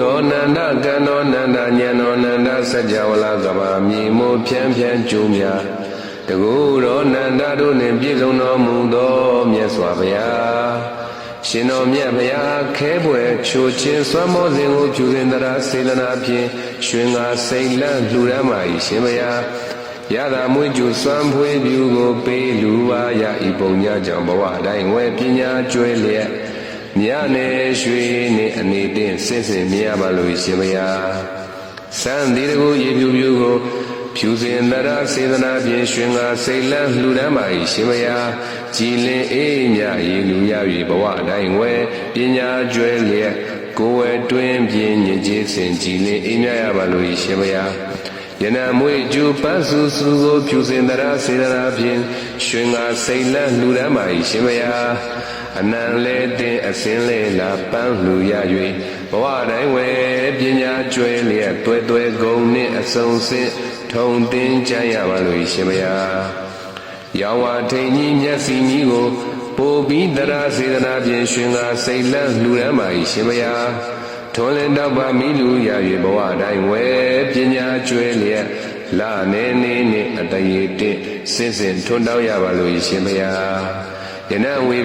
တော်နန္ဒကံတော်နန္ဒဉာဏ်တော်နန္ဒစัจ java လာကဘာမြေမို့ဖြန်းဖြန်းကျိုးများတကူတော်နန္ဒတို့နှင့်ပြည့်စုံတော်မူသောမြတ်စွာဘုရားရှင်တော်မြတ်ဘုရားခဲပွဲချိုခြင်းစွမ်းမောစဉ်ကိုပြုစဉ်တရားစေတနာဖြင့်ရွှင်ငါစိတ်လန့်လှူဒန်းပါ၏ရှင်ဘုရားရတာမွေးကျူစွမ်းဖွေးပြုကိုပေးလူပါရဤပုံညာကြောင့်ဘဝတိုင်းဝဲပညာကျွဲလျက်မြတ်နဲ့ရွှေနဲ့အနေတင်စင်စင်မြင်ရပါလို့ရှင်ဘုရားစံဒီတကူရေပြူပြူကိုဖြူစင်တရားစေတနာဖြင့်ရွှင်ငါစိတ်လန့်လှူဒန်းပါ၏ရှင်ဘုရားကြည်လင်အေးမြရေလူရ၍ဘဝတိုင်းဝဲပညာကျွဲလျက်ကိုယ်ဝဲတွင်ပြင်းညစ်ကြေးစင်ကြည်လင်အေးမြရပါလို့ရှင်ဘုရားယနမွေကျူပန်းစုစုကိုဖြူစင်တရားစေတနာဖြင့်ရွှင်ငါစိတ်လန့်လှူဒန်းပါ၏ရှင်ဘုရားအနံလဲတင်အစင်းလဲလာပန်းလှူရ၍ဘဝတိုင်းဝဲပညာကျွဲလျက်တွဲတွဲကုန်နှင့်အစုံစင်ထုံတင်ကြရပါလို့ရှင်ဘုရားရောင်ဝါထိန်ကြီးမျက်စိကြီးကိုပိုပြီးတရားစေတနာဖြင့်ရွှင်ငါစိတ်လန့်လှူဒန်းပါ၏ရှင်ဘုရားထွန်းလင်းတော့ပါမိလူရ၍ဘဝတိုင်းဝဲပညာကျွဲလျက်လာနေနေနှင့်အတရေတင့်စင်စင်ထွန်းတောက်ရပါလို့ရှင်ဘုရားယနဝေ